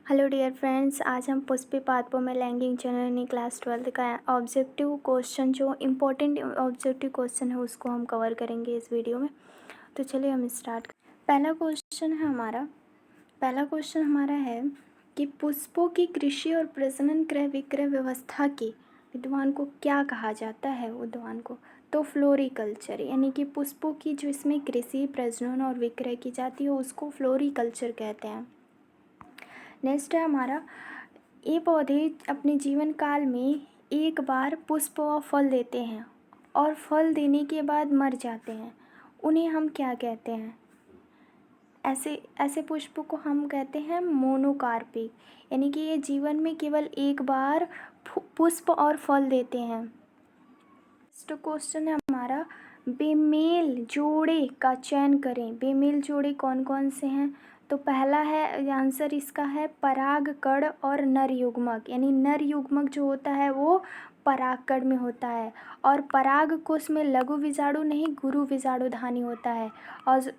Hello dear friends, आज हम पुष्पी पादपों में लैंगिक जननी क्लास 12 का ऑब्जेक्टिव क्वेश्चन, जो इम्पोर्टेंट ऑब्जेक्टिव क्वेश्चन है उसको हम कवर करेंगे इस वीडियो में। तो चलिए हम स्टार्ट करें। पहला क्वेश्चन हमारा है कि पुष्पों की कृषि और प्रजनन क्रय विक्रय व्यवस्था के विद्वान को क्या कहा जाता है? उद्यान को तो फ्लोरिकल्चर, यानी कि पुष्पों की जो इसमें कृषि, प्रजनन और विक्रय की जाती है उसको फ्लोरिकल्चर कहते हैं। नेक्स्ट है हमारा, ये पौधे अपने जीवन काल में एक बार पुष्प और फल देते हैं और फल देने के बाद मर जाते हैं, उन्हें हम क्या कहते हैं? ऐसे पुष्प को हम कहते हैं मोनोकार्पिक, यानी कि ये जीवन में केवल एक बार पुष्प और फल देते हैं। नेक्स्ट क्वेश्चन है हमारा, बेमेल जोड़े का चयन करें। बेमेल जोड़े कौन कौन से हैं? तो पहला है, आंसर इसका है परागकण और नर युग्मक, यानी नर युग्मक जो होता है वो परागकण में होता है और परागकोश में लघु बीजाणु नहीं गुरु बीजाणुधानी होता है।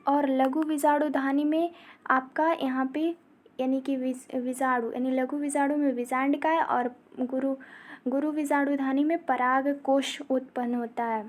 और लघु बीजाणुधानी में आपका यहाँ पे यानी कि बीजाणु यानी लघु बीजाणु में बीजांड का है और गुरु बीजाणुधानी में परागकोश उत्पन्न होता है।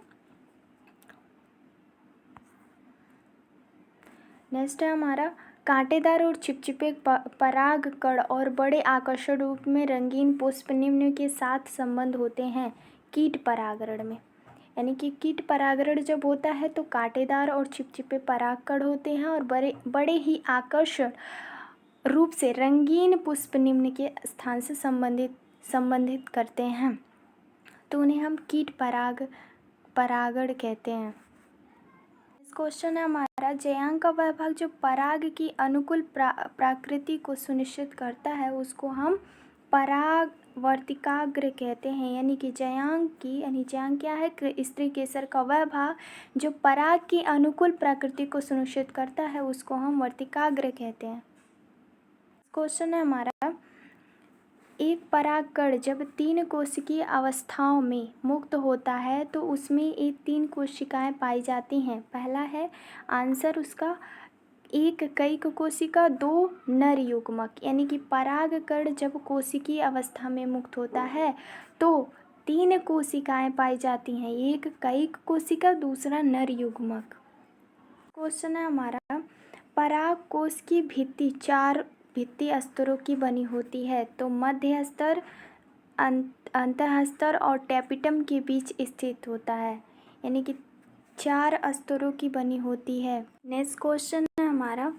नेक्स्ट है हमारा, कांटेदार और चिपचिपे परागकण और बड़े आकर्षक रूप में रंगीन पुष्प निम्न के साथ संबंध होते हैं कीट परागण में। यानी कि कीट परागण जब होता है तो कांटेदार और चिपचिपे परागकण होते हैं और बड़े ही आकर्षक रूप से रंगीन पुष्प निम्न के स्थान से संबंधित करते हैं, तो उन्हें हम कीट परागण कहते हैं। इस क्वेश्चन है हमारा, जयांक का वह भाग जो पराग की अनुकूल प्रकृति को सुनिश्चित करता है उसको हम परागवर्तिकाग्र कहते हैं। यानी कि जयांक क्या है? स्त्री केसर का वह भाग जो पराग की अनुकूल प्रकृति को सुनिश्चित करता है उसको हम वर्तिकाग्र कहते हैं। क्वेश्चन है हमारा, एक परागकण जब 3 कोशिकीय अवस्थाओं में मुक्त होता है तो उसमें एक 3 कोशिकाएं पाई जाती हैं। पहला है आंसर उसका, एक कईक कोशिका, 2 नर युग्मक। यानी कि परागकण जब कोशिकीय अवस्था में मुक्त होता है तो 3 कोशिकाएं पाई जाती हैं, एक कईक कोशिका, दूसरा नर युग्मक। क्वेश्चन है हमारा, परागकोश की भित्ति 4 भित्ति स्तरों की बनी होती है, तो मध्य स्तर, अंतःस्तर और टैपिटम के बीच स्थित होता है। यानी कि 4 स्तरों की बनी होती है। नेक्स्ट क्वेश्चन है हमारा,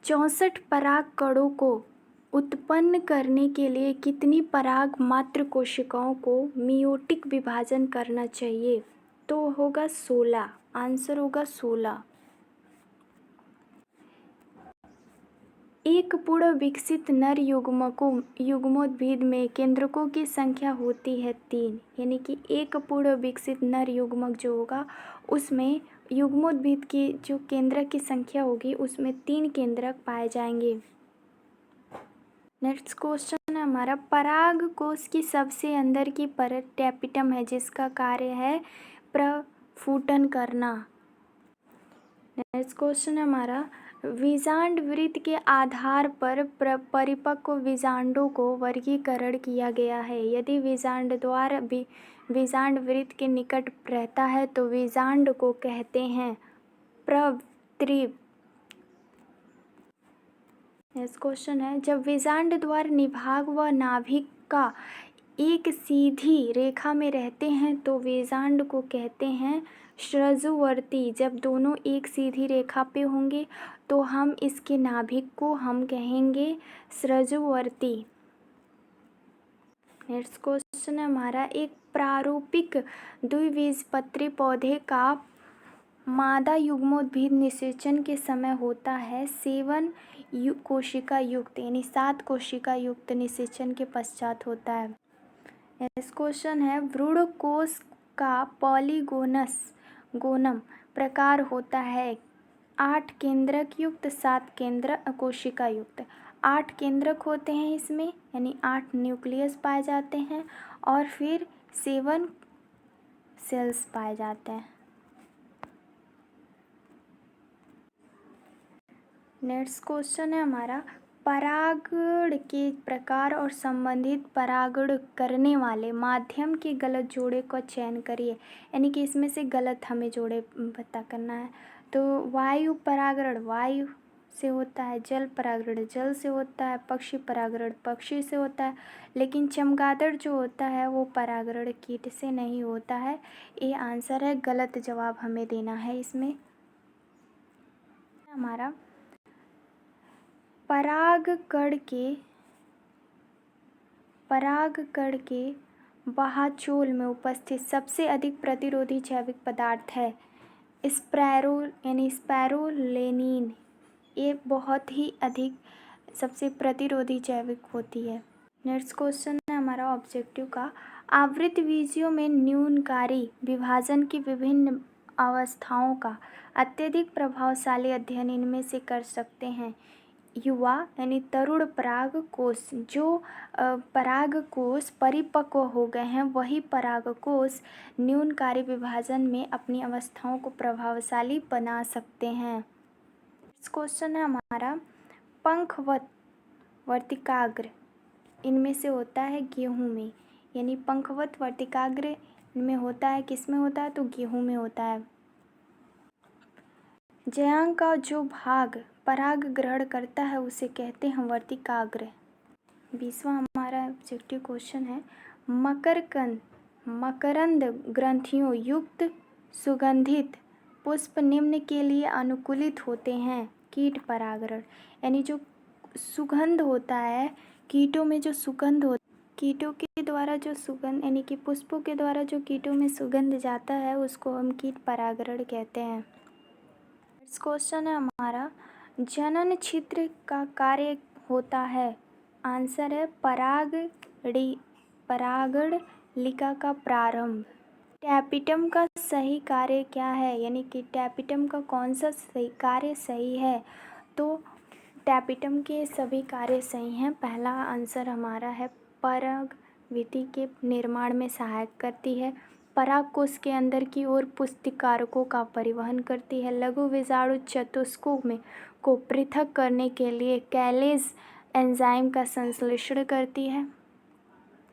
64 परागकणों को उत्पन्न करने के लिए कितनी पराग मात्र कोशिकाओं को मियोटिक विभाजन करना चाहिए? तो होगा 16, आंसर होगा 16। एक पूर्ण विकसित नर युग्मोद्भिद में केंद्रकों की संख्या होती है 3। यानी कि एक पूर्ण विकसित नर युग्मक जो होगा उसमें युग्मोद्भिद की जो केंद्रक की संख्या होगी उसमें 3 केंद्रक पाए जाएंगे। नेक्स्ट क्वेश्चन है हमारा, परागकोश की सबसे अंदर की परत टैपिटम है जिसका कार्य है प्रफुटन करना। नेक्स्ट क्वेश्चन है हमारा, बीजांड वृत्त के आधार पर परिपक्व बीजांडों को वर्गीकरण किया गया है। यदि बीजांड द्वार बीजांड वृत्त के निकट रहता है तो बीजांड को कहते हैं प्रवृत्त। नेक्स्ट क्वेश्चन है, जब बीजांड द्वार निभाग व नाभिक का एक सीधी रेखा में रहते हैं तो बीजांड को कहते हैं श्रृजुवर्ती। जब दोनों एक सीधी रेखा पे होंगे तो हम इसके नाभिक को हम कहेंगे श्रृजुवर्ती। नेक्स्ट क्वेश्चन है हमारा, एक प्रारूपिक द्विबीजपत्री पौधे का मादा युग्मोद्भिद निषेचन के समय होता है 7 कोशिका युक्त, यानी 7 कोशिका युक्त निषेचन के पश्चात होता है। नेक्स्ट क्वेश्चन है, भ्रूण कोश का पॉलीगोनम प्रकार होता है 8 केंद्रक युक्त, 7 कोशिका युक्त। 8 केंद्रक होते हैं इसमें, यानी 8 न्यूक्लियस पाए जाते हैं और फिर 7 सेल्स पाए जाते हैं। नेक्स्ट क्वेश्चन है हमारा, परागण के प्रकार और संबंधित परागण करने वाले माध्यम के गलत जोड़े का चयन करिए। यानी कि इसमें से गलत हमें जोड़े पता करना है। तो वायु परागण वायु से होता है, जल परागण जल से होता है, पक्षी परागण पक्षी से होता है, लेकिन चमगादड़ जो होता है वो परागण कीट से नहीं होता है। ये आंसर है, गलत जवाब हमें देना है इसमें। हमारा परागकण के बाह्यचोल में उपस्थित सबसे अधिक प्रतिरोधी जैविक पदार्थ है स्पाइरुलिन। ये बहुत ही अधिक सबसे प्रतिरोधी जैविक होती है। नेक्स्ट क्वेश्चन है हमारा ऑब्जेक्टिव का, आवृत बीजियों में न्यूनकारी विभाजन की विभिन्न अवस्थाओं का अत्यधिक प्रभावशाली अध्ययन इनमें से कर सकते हैं। युवा यानी तरुण परागकोश, जो परागकोश परिपक्व हो गए हैं वही परागकोश न्यूनकारी विभाजन में अपनी अवस्थाओं को प्रभावशाली बना सकते हैं। इस क्वेश्चन है हमारा, पंखवत वर्तिकाग्र इनमें से होता है गेहूं में, यानी पंखवत वर्तिकाग्र इनमें होता है, किस में होता है तो गेहूं में होता है। जयांग का जो भाग पराग ग्रहण करता है उसे कहते हैं वर्तिकाग्र। 20वां हमारा ऑब्जेक्टिव क्वेश्चन है, मकरंद ग्रंथियों युक्त सुगंधित पुष्प निम्न के लिए अनुकूलित होते हैं। कीट परागण, यानी जो सुगंध होता है, कीटों में जो सुगंध होता है, कीटों के द्वारा जो सुगंध यानी कि पुष्पों के द्वारा जो कीटों में सुगंध जाता है उसको हम कीट परागण कहते हैं। नेक्स्ट क्वेश्चन है हमारा, जनन छिद्र का कार्य होता है। आंसर है परागणलिका का प्रारंभ। टैपिटम का सही कार्य क्या है, यानी कि टैपिटम का कौन सा सही कार्य सही है, तो टैपिटम के सभी कार्य सही हैं। पहला आंसर हमारा है, परागविधि के निर्माण में सहायक करती है, परागकोश के अंदर की ओर पुष्टिकारकों का परिवहन करती है, लघु विषाणु चतुष्कों में को पृथक करने के लिए कैलेज एंजाइम का संश्लेषण करती है।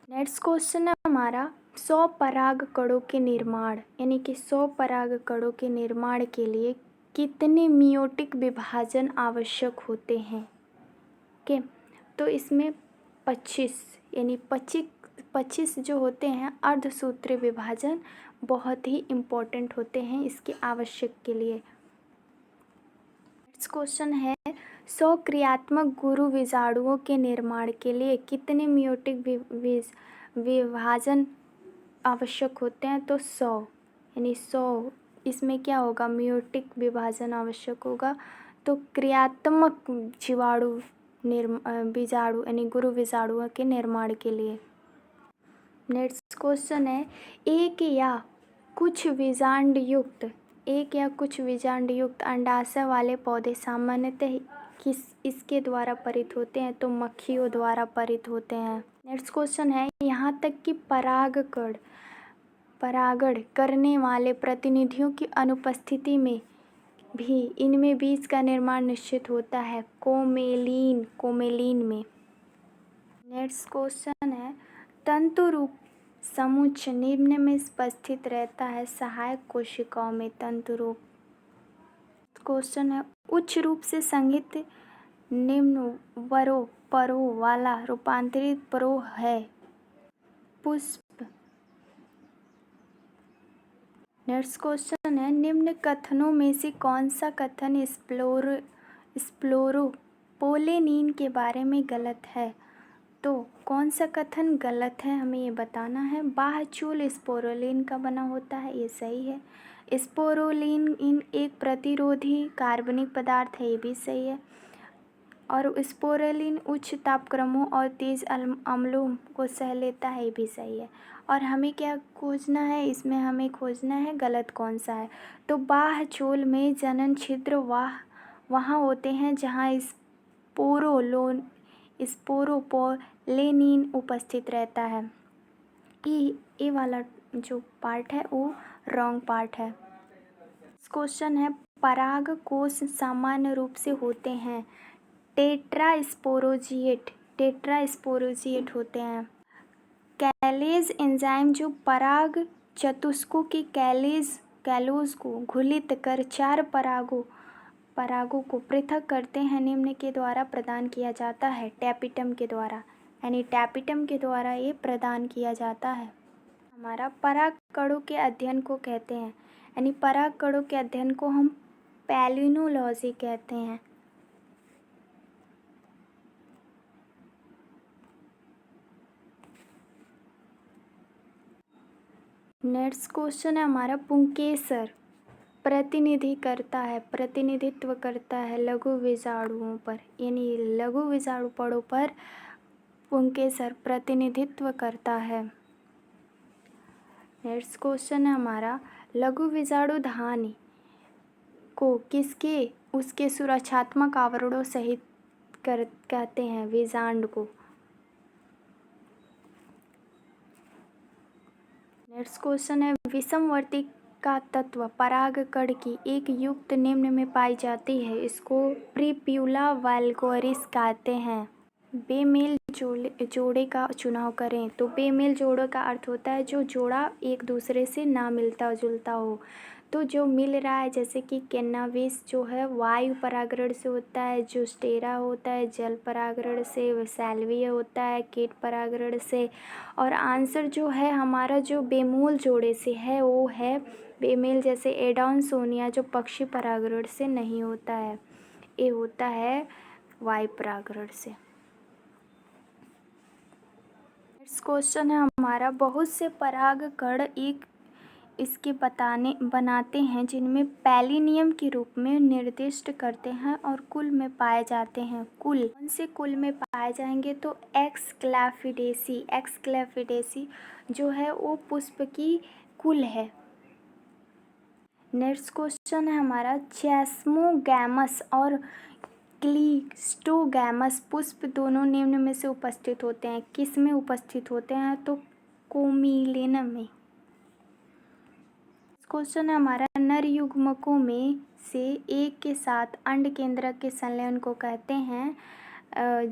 नेक्स्ट क्वेश्चन है हमारा, 100 परागकणों के निर्माण, यानी कि 100 परागकणों के निर्माण के लिए कितने मियोटिक विभाजन आवश्यक होते हैं। ओके, तो इसमें 25 यानी 25 जो होते हैं अर्धसूत्रीय विभाजन बहुत ही इम्पोर्टेंट होते हैं इसके आवश्यक के लिए। नेक्स्ट क्वेश्चन है, 100 क्रियात्मक गुरु विषाणुओं के निर्माण के लिए कितने मियोटिक विभाजन आवश्यक होते हैं, तो 100 यानी 100 इसमें क्या होगा, मियोटिक विभाजन आवश्यक होगा। तो क्रियात्मक विषाणु यानी गुरु विषाणुओं के निर्माण के लिए। नेक्स्ट क्वेश्चन है, एक या कुछ बीजांड युक्त अंडाशय वाले पौधे सामान्यतः इसके द्वारा परित होते हैं, तो मक्खियों द्वारा परित होते हैं। नेक्स्ट क्वेश्चन है, यहाँ तक कि परागण करने वाले प्रतिनिधियों की अनुपस्थिति में भी इनमें बीज का निर्माण निश्चित होता है, कोमेलीन में। नेक्स्ट क्वेश्चन है, तंतु रूप समुच्चय निम्न में उपस्थित रहता है सहायक कोशिकाओं में। तंतु रूप क्वेश्चन है, उच्च रूप से संघित निम्न परों वाला रूपांतरित परों है पुष्प। नेक्स्ट क्वेश्चन है, निम्न कथनों में से कौन सा कथन स्प्लोरोपोलेनिन के बारे में गलत है, तो कौन सा कथन गलत है हमें ये बताना है। बाह्यचूल स्पोरुलिन का बना होता है, ये सही है। स्पोरुलिन एक प्रतिरोधी कार्बनिक पदार्थ है, ये भी सही है। और स्पोरुलिन उच्च तापक्रमों और तेज अम्लों को सह लेता है, ये भी सही है। और हमें क्या खोजना है, इसमें हमें खोजना है गलत कौन सा है। तो बाह्यचूल में जनन छिद्र वहाँ होते हैं जहाँ स्पोरोपोलेनिन उपस्थित रहता है। ये वाला जो पार्ट है वो रॉन्ग पार्ट है। क्वेश्चन है, परागकोश सामान्य रूप से होते हैं टेट्रास्पोरोजिएट होते हैं। कैलेज एंजाइम जो पराग चतुष्कों के कैलोज को घुलित कर 4 परागों को पृथक करते हैं, निम्न के द्वारा प्रदान किया जाता है। टैपिटम के द्वारा, यानी टैपिटम के द्वारा ये प्रदान किया जाता है। हमारा पराग कणों के अध्ययन को कहते हैं, यानी पराग कणों के अध्ययन को हम पैलिनोलॉजी कहते हैं। नेक्स्ट क्वेश्चन है हमारा, पुंकेसर प्रतिनिधित्व करता है लघु विजाणुओं पर, यानी लघु विजाणुपड़ों पर पुंकेसर प्रतिनिधित्व करता है। नेक्स्ट क्वेश्चन है हमारा, लघु विजाणु धानी को उसके सुरक्षात्मक आवरणों सहित कहते हैं, विजांड को। नेक्स्ट क्वेश्चन है, विषमवर्ती का तत्व परागकण की एक युक्त निम्न में पाई जाती है, इसको प्रीप्यूला वल्गोरिस कहते हैं। बेमेल जोड़े का चुनाव करें। तो बेमेल जोड़े का अर्थ होता है जो जोड़ा एक दूसरे से ना मिलता जुलता हो। तो जो मिल रहा है, जैसे कि कैनाविस जो है वायु परागण से होता है, जो स्टेरा होता है जल परागण से, सैल्विया होता है कीट परागण से, और आंसर जो है हमारा जो बेमूल जोड़े से है वो है बेमेल, जैसे एडॉन्सोनिया जो पक्षी परागण से नहीं होता है, ये होता है वायु परागण से। नेक्स्ट क्वेश्चन है हमारा, बहुत से परागकण इसके बनाते हैं जिनमें पैलिनियम के रूप में निर्दिष्ट करते हैं और कुल में पाए जाते हैं। कौन से कुल में पाए जाएंगे? तो एक्स क्लैफिडेसी जो है वो पुष्प की कुल है। नेक्स्ट क्वेश्चन है हमारा, चेस्मोगैमस और क्लिस्टोगैमस पुष्प दोनों निम्न में से उपस्थित होते हैं। किस में उपस्थित होते हैं? तो कोमिलेनम में। क्वेश्चन है हमारा, नर युग्मकों में से एक के साथ अंड केंद्रक के संलयन को कहते हैं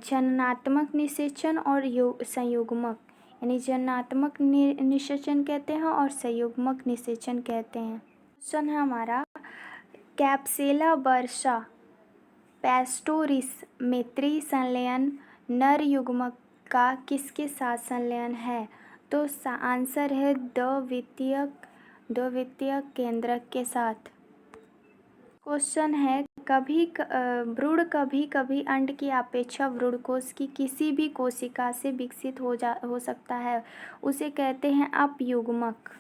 जननात्मक निषेचन और संयुग्मक, यानी जननात्मक निषेचन कहते हैं और संयुग्मक निषेचन कहते हैं। क्वेश्चन है हमारा, कैप्सेला बर्सा पैस्टोरिस में त्रिसंलयन नर युग्मक का किसके साथ संलयन है? तो आंसर है द्वितीयक केंद्रक के साथ। क्वेश्चन है, भ्रूण कभी कभी अंड की अपेक्षा भ्रूणकोश की किसी भी कोशिका से विकसित हो सकता है, उसे कहते हैं अपयुग्मक।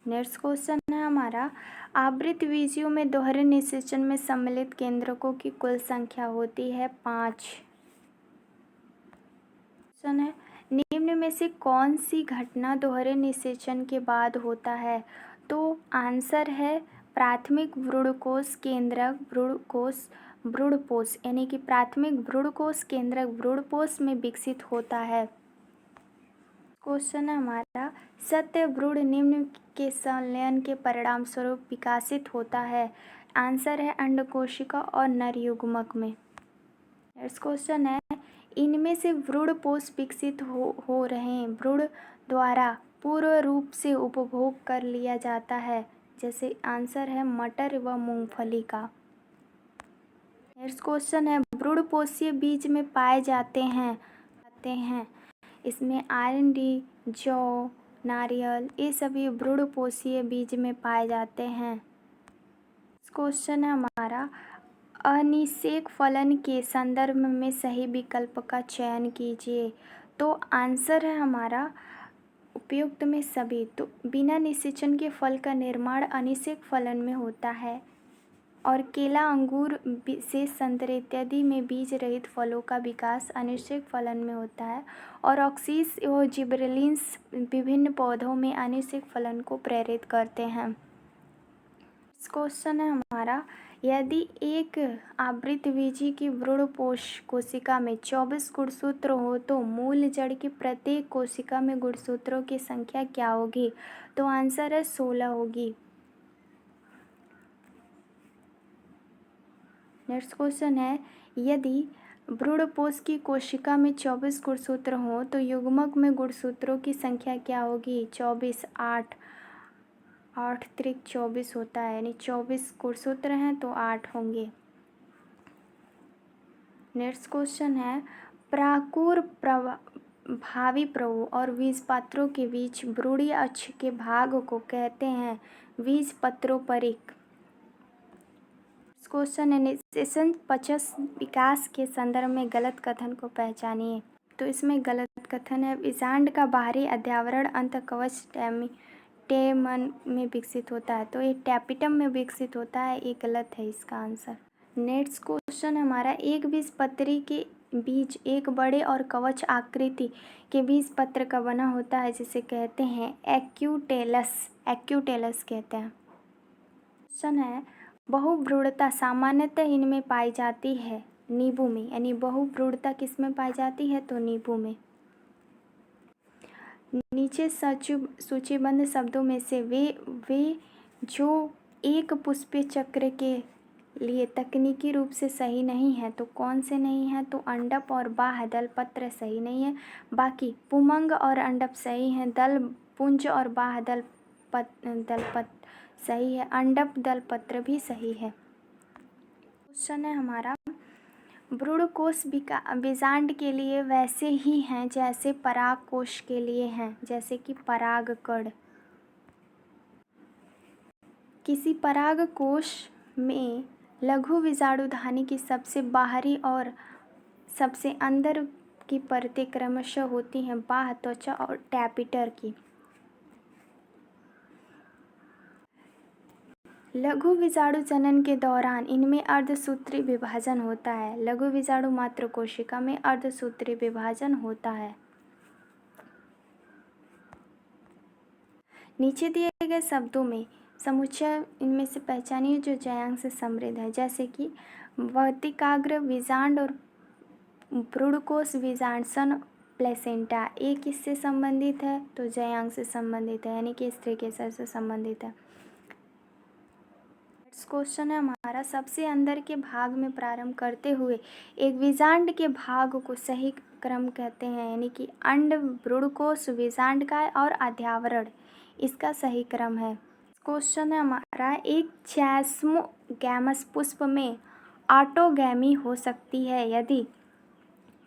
नेक्स्ट क्वेश्चन है हमारा, आवृतबीजियों में दोहरे निषेचन में सम्मिलित केंद्रकों की कुल संख्या होती है 5। क्वेश्चन है, निम्न में से कौन सी घटना दोहरे निषेचन के बाद होता है? तो आंसर है प्राथमिक भ्रूणकोश केंद्रक भ्रूणपोष, यानी कि प्राथमिक भ्रूणकोश केंद्रक भ्रूणपोष में विकसित होता है। क्वेश्चन है हमारा, सत्य भ्रूण निम्न के संलयन के परिणाम स्वरूप विकसित होता है, आंसर है अंडकोशिका और नर युग्मक में। नेक्स्ट क्वेश्चन है, इनमें से भ्रूणपोष विकसित हो रहे भ्रूण द्वारा पूर्ण रूप से उपभोग कर लिया जाता है, जैसे आंसर है मटर व मूंगफली का। नेक्स्ट क्वेश्चन है, भ्रूणपोषीय बीज में पाए जाते हैं इसमें आरंडी, जौ, नारियल, ये सभी भ्रूणपोषीय बीज में पाए जाते हैं। क्वेश्चन है हमारा, अनिषेक फलन के संदर्भ में सही विकल्प का चयन कीजिए। तो आंसर है हमारा उपयुक्त में सभी। तो बिना निषेचन के फल का निर्माण अनिषेक फलन में होता है, और केला, अंगूर, सेब, संतरे इत्यादि में बीज रहित फलों का विकास अनिषेक फलन में होता है, और ऑक्सीस और जिबरेलिन्स विभिन्न पौधों में अनिषेक फलन को प्रेरित करते हैं। क्वेश्चन है हमारा, यदि एक आवृतबीजी की भ्रूणपोष कोशिका में 24 गुणसूत्र हो तो मूल जड़ की प्रत्येक कोशिका में गुणसूत्रों की संख्या क्या होगी? तो आंसर है 16 होगी। नेक्स्ट क्वेश्चन है, यदि भ्रूणपोष की कोशिका में 24 गुणसूत्र हों तो युग्मक में गुणसूत्रों की संख्या क्या होगी? 24, 8, 8 त्रिक 24 होता है, यानी 24 गुणसूत्र हैं तो 8 होंगे। नेक्स्ट क्वेश्चन है, प्राकुर भावी प्रभु और बीजपत्रों के बीच भ्रूणीय अक्ष के भाग को कहते हैं बीजपत्रोपरिक। क्वेश्चन है, निषेचन पचस विकास के संदर्भ में गलत कथन को पहचानिए। तो इसमें गलत कथन है, विजांड का बाहरी अध्यावरण अंतःकवच टेमन में विकसित होता है, तो ये टैपिटम में विकसित होता है, ये गलत है इसका आंसर। नेक्स्ट क्वेश्चन हमारा, एक बीजपत्री के बीज एक बड़े और कवच आकृति के बीजपत्र का बना होता है जिसे कहते हैं एक्यूटेलस, एक्यूटेलस कहते हैं। क्वेश्चन है, बहुभ्रूणता सामान्यतः इनमें पाई जाती है नींबू में, यानी बहुभ्रूणता किस में पाई जाती है? तो नींबू में। नीचे सूचीबद्ध शब्दों में से वे जो एक पुष्पीय चक्र के लिए तकनीकी रूप से सही नहीं है तो कौन से नहीं है? तो अंडप और बाह्य दलपत्र सही नहीं है, बाकी पुमंग और अंडप सही हैं, दल पुंज और बाह्य दलपत्र सही है, अंडप दलपत्र भी सही है। क्वेश्चन है हमारा, भ्रूणकोश बीजांड के लिए वैसे ही हैं जैसे परागकोश के लिए हैं, जैसे कि परागकण। किसी परागकोश में लघु बीजाणुधानी की सबसे बाहरी और सबसे अंदर की परतें क्रमशः होती हैं बाह्य त्वचा और टैपिटर की। लघु बीजाणु जनन के दौरान इनमें अर्धसूत्री विभाजन होता है। लघु बीजाणु मात्र कोशिका में अर्धसूत्री विभाजन होता है। नीचे दिए गए शब्दों में समुच्चय इनमें से पहचानिए जो जयांग से समृद्ध है, जैसे कि वर्तिकाग्र बीजांड और भ्रूणकोश बीजांड सन प्लेसेंटा, एक किससे संबंधित है? तो जयांग से संबंधित है, यानी कि स्त्री केसर से संबंधित है। नेक्स्ट क्वेश्चन है हमारा, सबसे अंदर के भाग में प्रारंभ करते हुए एक बीजांड के भाग को सही क्रम कहते हैं, यानी कि अंड, भ्रूणकोश, बीजांडकाय और अध्यावरण, इसका सही क्रम है। क्वेश्चन है हमारा, एक चैस्मोगैमस पुष्प में ऑटोगैमी हो सकती है यदि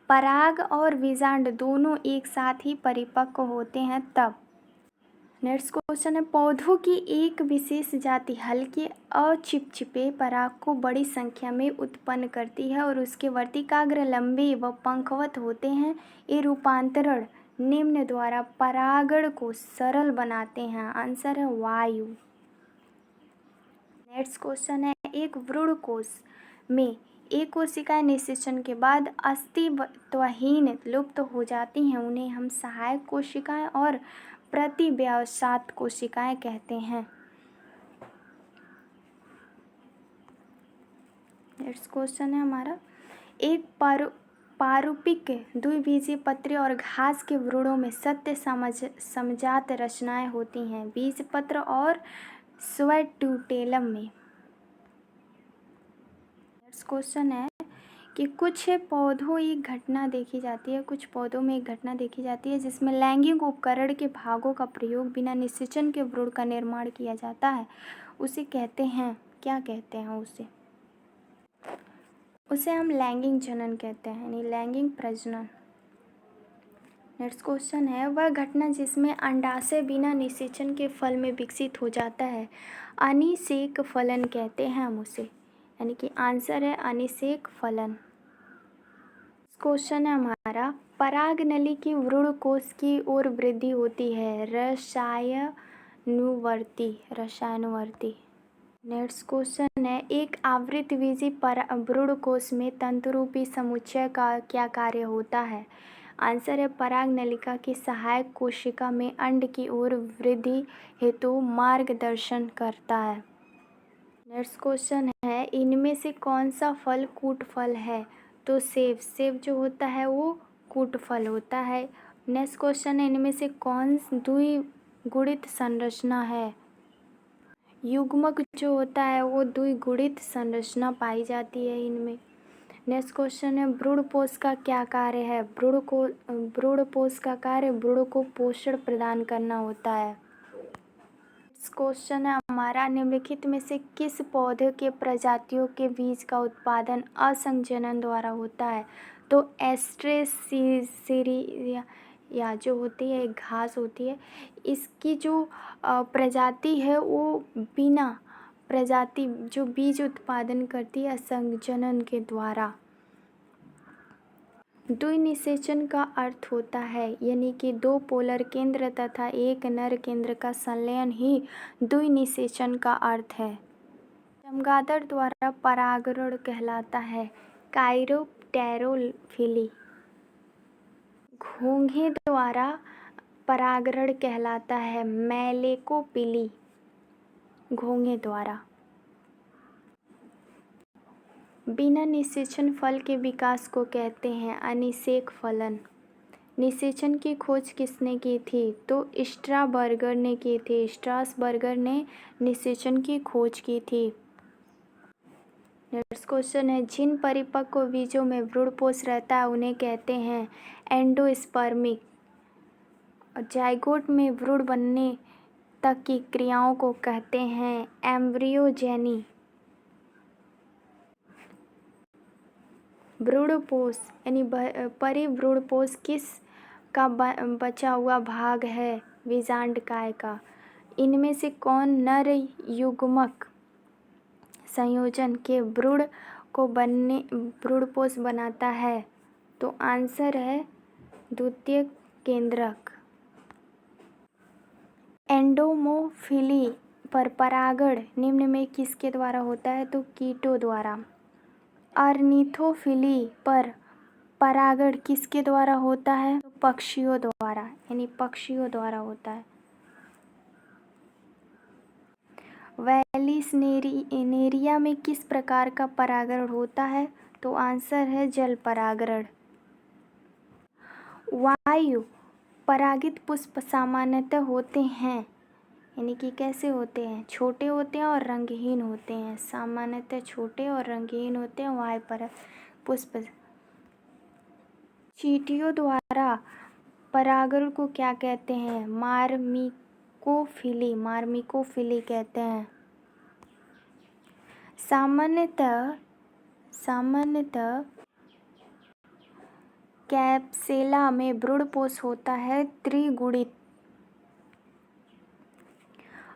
पराग और बीजांड दोनों एक साथ ही परिपक्व होते हैं तब। नेक्स्ट क्वेश्चन है, पौधों की एक विशेष जाति हल्के अचिपचिपे पराग को बड़ी संख्या में उत्पन्न करती है और उसके वर्तिकाग्र लंबे व पंखवत होते हैं। ये रूपांतरण निम्न द्वारा परागण को सरल बनाते हैं। आंसर है वायु। नेक्स्ट क्वेश्चन है, एक भ्रूणकोश में एक कोशिकाएं निषेचन के बाद अस्तित्वहीन लुप्त हो जाती हैं, उन्हें हम सहायक कोशिकाएं और प्रतिव्यवसात कोशिकाएं कहते हैं। नेक्स्ट क्वेश्चन है हमारा, एक पारुपिक द्विबीजीय पत्री और घास के भ्रूणों में सत्य समजात रचनाएं होती हैं बीजपत्र और स्वेटुटेलम में। नेक्स्ट क्वेश्चन है कि कुछ पौधों एक घटना देखी जाती है, कुछ पौधों में एक घटना देखी जाती है जिसमें लैंगिक उपकरण के भागों का प्रयोग बिना निषेचन के भ्रूण का निर्माण किया जाता है, उसे कहते हैं, क्या कहते हैं उसे हम लैंगिक जनन कहते हैं, यानी लैंगिक प्रजनन। नेक्स्ट क्वेश्चन है, वह घटना जिसमें अंडाशय बिना निषेचन के फल में विकसित हो जाता है अनिषेक फलन कहते हैं हम उसे, यानी कि आंसर है अनिषेक फलन। क्वेश्चन है हमारा, पराग नली की भ्रूणकोश की ओर वृद्धि होती है रसायनुवर्ती। नेक्स्ट क्वेश्चन है, एक आवृतबीजी भ्रूणकोश में तंतुरूपी समुच्चय का क्या कार्य होता है? आंसर है पराग नलिका की सहायक कोशिका में अंड की ओर वृद्धि हेतु मार्गदर्शन करता है। नेक्स्ट क्वेश्चन है, इनमें से कौन सा फल कूट फल है? तो सेब जो होता है वो कूट फल होता है। नेक्स्ट क्वेश्चन है, इनमें से कौन द्विगुणित संरचना है? युग्मक जो होता है वो द्विगुणित संरचना पाई जाती है इनमें। नेक्स्ट क्वेश्चन है भ्रूणपोष का क्या कार्य है? भ्रूणपोष का कार्य भ्रूण को पोषण प्रदान करना होता है। नेक्स्ट क्वेश्चन है हमारा निम्नलिखित में से किस पौधे के प्रजातियों के बीज का उत्पादन असंजनन द्वारा होता है? तो एस्ट्रेसीरिया या जो होती है एक घास होती है, इसकी जो प्रजाति है वो बिना प्रजाति जो बीज उत्पादन करती है असंजनन के द्वारा। द्विनिषेचन का अर्थ होता है यानी कि दो पोलर केंद्र तथा एक नर केंद्र का संलयन ही द्विनिषेचन का अर्थ है। चमगादड़ द्वारा परागण कहलाता है काइरोप्टेरोफिली। घोंघे द्वारा परागण कहलाता है मैलेकोपिली। घोंघे द्वारा। बिना निषेचन फल के विकास को कहते हैं अनिषेक फलन। निषेचन की खोज किसने की थी? तो स्ट्रासबर्गर ने की थी। स्ट्रासबर्गर ने निषेचन की खोज की थी। नेक्स्ट क्वेश्चन है जिन परिपक्व बीजों में भ्रूणपोष रहता है उन्हें कहते हैं एंडोस्पर्मिक। जाइगोट में भ्रूण बनने तक की क्रियाओं को कहते हैं एम्ब्रियोजेनी। भ्रूणपोष यानी परिभ्रूणपोष किस का बचा हुआ भाग है? बीजांडकाय का। इनमें से कौन नर युग्मक संयोजन के भ्रूणपोष बनाता है? तो आंसर है द्वितीय केंद्रक। एंडोमोफिली पर परागण निम्न में किसके द्वारा होता है? तो कीटों द्वारा। ऑर्निथोफिली पर परागण किसके द्वारा होता है? तो पक्षियों द्वारा यानी पक्षियों द्वारा होता है। वेलिस्नेरिया में किस प्रकार का परागण होता है? तो आंसर है जल परागण। वायु परागित पुष्प सामान्यतः होते हैं यानी कि कैसे होते हैं? छोटे होते हैं और रंगहीन होते हैं। सामान्यतः छोटे और रंगहीन होते हैं वायु पराग पुष्प। चींटियों द्वारा परागण को क्या कहते हैं? मार्मिकोफिली। मार्मिकोफिली कहते हैं। सामान्यतः कैप्सेला में भ्रूणपोष होता है त्रिगुणित।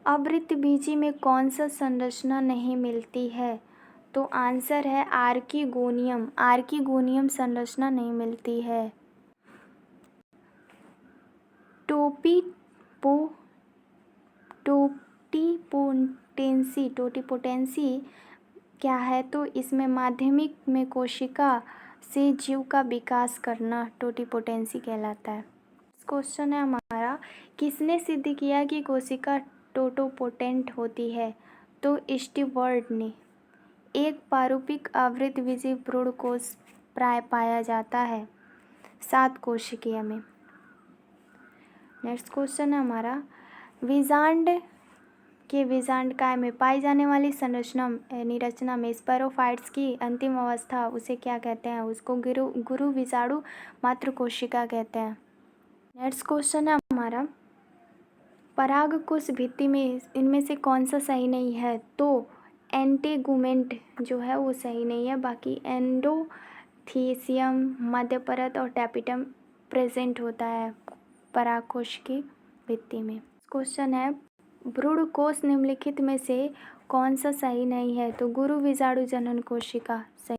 आवृतबीजी में कौन सा संरचना नहीं मिलती है? तो आंसर है आर्किगोनियम। आर्किगोनियम संरचना नहीं मिलती है। टोटिपोटेंसी क्या है? तो इसमें माध्यमिक में कोशिका से जीव का विकास करना टोटिपोटेंसी कहलाता है। क्वेश्चन है हमारा किसने सिद्ध किया कि कोशिका टोटोपोटेंट होती है? तो स्टीवर्ट ने। एक पारूपिक आवृतबीजी भ्रूणकोष प्राय पाया जाता है 7 कोशिकीय में। नेक्स्ट क्वेश्चन है हमारा बीजांडकाय में पाई जाने वाली निरचना में स्पोरोफाइट्स की अंतिम अवस्था उसे क्या कहते हैं? उसको गुरु विषाणु मात्र कोशिका कहते हैं। नेक्स्ट क्वेश्चन है हमारा परागकोश भित्ति में इनमें से कौन सा सही नहीं है? तो एंटेगुमेंट जो है वो सही नहीं है। बाकी एंडोथीसियम, मध्यपरत और टैपिटम प्रेजेंट होता है परागकोश की भित्ति में। क्वेश्चन है भ्रूणकोश निम्नलिखित में से कौन सा सही नहीं है? तो गुरु विषाणु जनन कोशिका सही।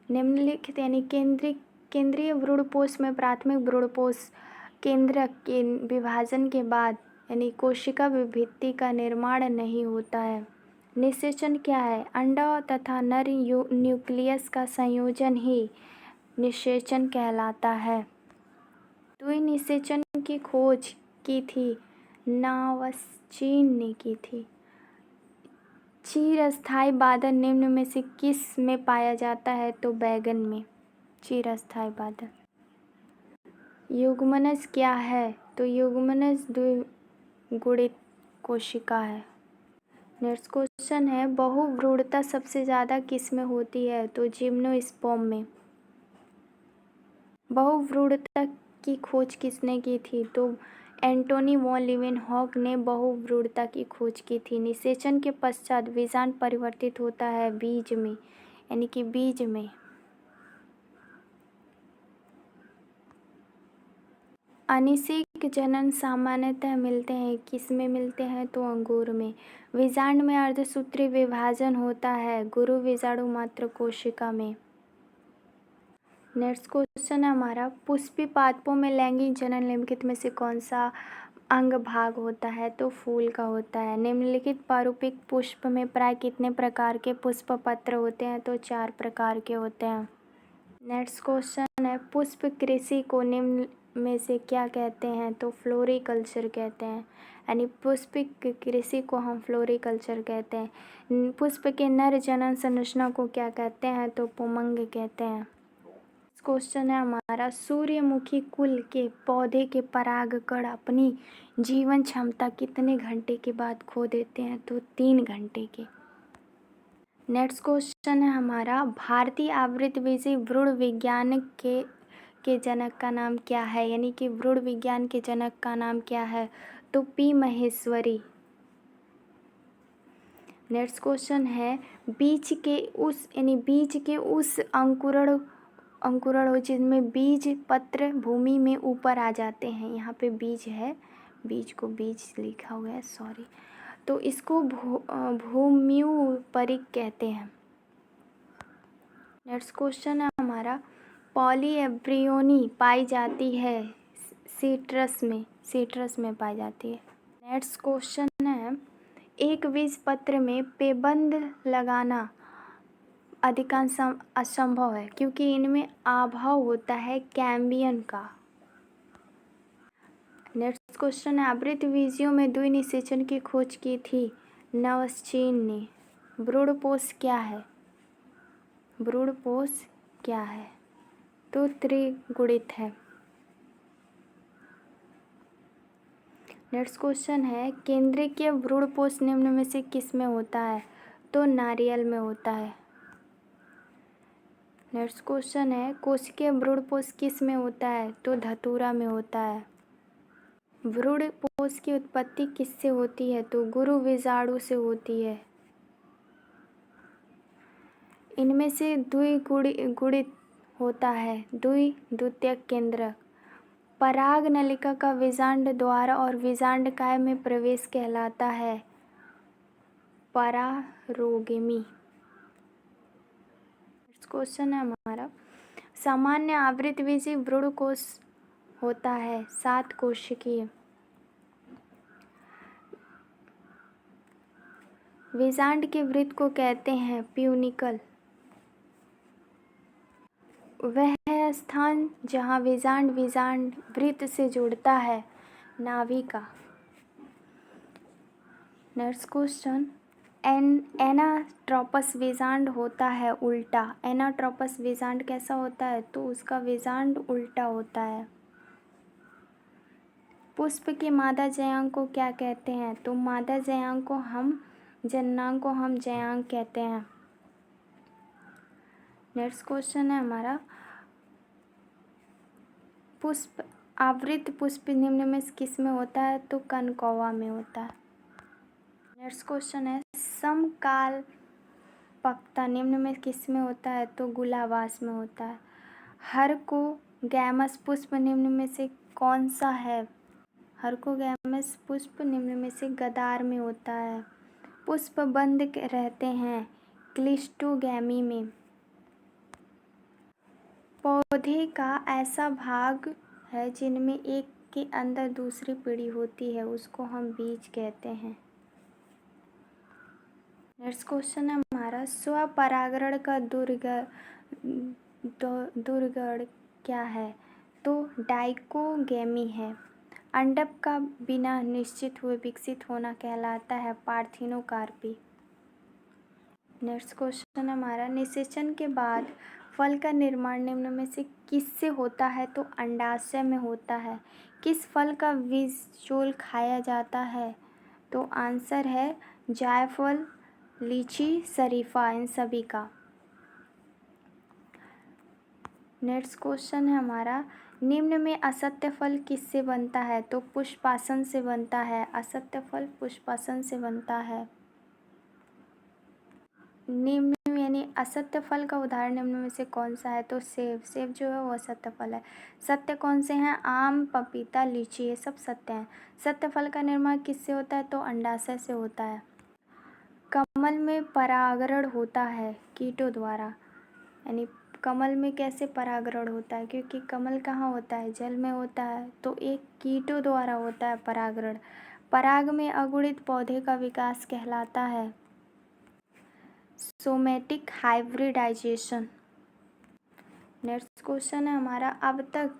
निम्नलिखित यानी केंद्रीय भ्रूणपोष में प्राथमिक भ्रूणपोष केंद्रक के विभाजन के बाद यानी कोशिका भित्ति का निर्माण नहीं होता है। निषेचन क्या है? अंडा तथा नर न्यूक्लियस का संयोजन ही निषेचन कहलाता है। द्विनिषेचन की खोज की थी नावस्चीन ने की थी। चिरस्थायी बादल निम्न में से किस में पाया जाता है? तो बैगन में चिरस्थायी बादल। युग्मनज क्या है? तो युग्मनज द्विगुणित कोशिका है। नेक्स्ट क्वेश्चन है, बहुभ्रूणता सबसे ज़्यादा किस में होती है? तो जिम्नोस्पर्म में। बहुभ्रूणता की खोज किसने की थी? तो एंटोनी वॉन लीवेनहॉक ने बहुभ्रूणता की खोज की थी। निषेचन के पश्चात बीजांड परिवर्तित होता है बीज में, यानी कि बीज में। अनिषेक जनन सामान्यतः मिलते हैं, किस में मिलते हैं? तो अंगूर में। बीजांड में अर्धसूत्रीय विभाजन होता है गुरु बीजाणु मात्र कोशिका में। नेक्स्ट क्वेश्चन है हमारा, पुष्पी पादपों में लैंगिक जनन निम्नलिखित में से कौन सा अंग भाग होता है? तो फूल का होता है। निम्नलिखित पारुपिक पुष्प में प्राय कितने प्रकार के पुष्प पत्र होते हैं? तो 4 प्रकार के होते हैं। नेक्स्ट क्वेश्चन है, पुष्प कृषि को निम्न में से क्या कहते हैं? तो फ्लोरिकल्चर कहते हैं, यानी पुष्प कृषि को हम फ्लोरिकल्चर कहते हैं। पुष्प के नर जनन संरचना को क्या कहते हैं? तो पुमंग कहते हैं। क्वेश्चन है हमारा, सूर्यमुखी कुल के पौधे के परागकण अपनी जीवन क्षमता कितने घंटे के बाद खो देते हैं? तो 3 घंटे के। नेक्स्ट क्वेश्चन है हमारा, भारतीय आवृतबीजी भ्रूण विज्ञान के जनक का नाम क्या है? यानी कि भ्रूण विज्ञान के जनक का नाम क्या है? तो पी महेश्वरी। नेक्स्ट क्वेश्चन है, बीज के उस अंकुरण हो जिसमें बीज पत्र भूमि में ऊपर आ जाते हैं। यहाँ पे बीज है, बीज को बीज लिखा हुआ है, सॉरी। तो इसको भूम्युपरिक कहते हैं। नेक्स्ट क्वेश्चन है हमारा, पॉलीएम्ब्रियोनी पाई जाती है सीट्रस में पाई जाती है। नेक्स्ट क्वेश्चन है, एक बीज पत्र में पेबंद लगाना अधिकांश असंभव है क्योंकि इनमें अभाव होता है कैम्बियम का। नेक्स्ट क्वेश्चन है, आवृतबीजियों में द्विनिषेचन की खोज की थी नवस्चीन ने। भ्रूणपोष क्या है? भ्रूणपोष क्या है? तो त्रिगुणित है। नेक्स्ट क्वेश्चन है, केंद्रीय भ्रूणपोष निम्न में से किस में होता है? तो नारियल में होता है। नेक्स्ट क्वेश्चन है, कोशिकीय भ्रूणपोष किस में होता है? तो धतूरा में होता है। भ्रूणपोष की उत्पत्ति किससे होती है? तो गुरु बीजाणु से होती है। इनमें से द्विगुणित होता है द्वितीयक केंद्रक। पराग नलिका का बीजांड द्वार और बीजांड काय में प्रवेश कहलाता है परारोगेमी। क्वेश्चन है हमारा, सामान्य आवृतबीजी भ्रूणकोश होता है 7 कोशिकीय। बीजांड के वृत्त को कहते हैं प्यूनिकल। वह स्थान जहाँ बीजांड वृत्त से जुड़ता है नाभिका। नेक्स्ट क्वेश्चन, एनाट्रोपस बीजांड होता है उल्टा। एनाट्रोपस बीजांड कैसा होता है? तो उसका बीजांड उल्टा होता है। पुष्प के मादा जयांग को क्या कहते हैं? तो मादा जयांग को हम जयांग कहते हैं। नेक्स्ट क्वेश्चन है हमारा, आवृत पुष्प निम्न में किस में होता है? तो कनकौवा में होता है। नेक्स्ट क्वेश्चन है, समकालपकता निम्न में किस में होता है? तो गुलाबास में होता है। हर्कोगैमस पुष्प निम्न में से कौन सा है? हर्कोगैमस पुष्प निम्न में से गदार में होता है। पुष्प बंद रहते हैं क्लिस्टोगैमी में। पौधे का ऐसा भाग है जिनमें एक के अंदर दूसरी पीढ़ी होती है, उसको हम बीज कहते हैं। नेक्स्ट क्वेश्चन है हमारा, स्वपरागण का दुर्गण क्या है? तो डाइकोगैमी है। अंडक का बिना निश्चित हुए विकसित होना कहलाता है पार्थिनोकार्पी। नेक्स्ट क्वेश्चन हमारा, निषेचन के बाद फल का निर्माण निम्न में से किससे होता है? तो अंडाशय में होता है। किस फल का बीजोल खाया जाता है? तो आंसर है जायफल, लीची, शरीफा, इन सभी का। नेक्स्ट क्वेश्चन है हमारा, निम्न में असत्य फल किससे बनता है? तो पुष्पासन से बनता है। असत्य फल पुष्पासन से बनता है। निम्न यानी असत्य फल का उदाहरण निम्न में से कौन सा है? तो सेब। सेब जो है वो असत्य फल है। सत्य कौन से हैं? आम, पपीता, लीची, ये सब सत्य हैं। सत्य फल का निर्माण किससे होता है? तो अंडाशय से होता है। कमल में परागण होता है कीटों द्वारा, यानी कमल में कैसे परागण होता है? क्योंकि कमल कहाँ होता है? जल में होता है, तो एक कीटों द्वारा होता है परागण। पराग में अगुणित पौधे का विकास कहलाता है सोमेटिक हाइब्रिडाइजेशन। नेक्स्ट क्वेश्चन है हमारा, अब तक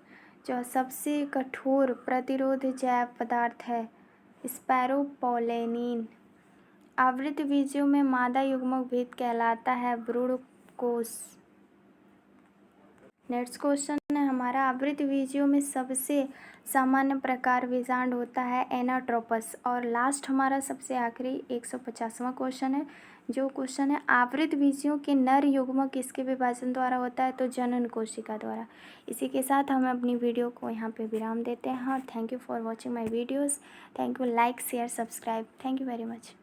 जो सबसे कठोर प्रतिरोध जैव पदार्थ है स्पायरोपोलेनिन। आवृत बीजों में मादा युग्मक भेद कहलाता है भ्रूणकोष। नेक्स्ट क्वेश्चन है हमारा, आवृत बीजों में सबसे सामान्य प्रकार बीजांड होता है एनाट्रोपस। और लास्ट हमारा सबसे आखिरी 150वां क्वेश्चन है, जो क्वेश्चन है आवृत बीजों के नर युग्मक किसके विभाजन द्वारा होता है? तो जनन कोशिका द्वारा। इसी के साथ हम अपनी वीडियो को यहाँ पे विराम देते हैं। Thank you for watching my videos. Thank you, like share subscribe. Thank you very much.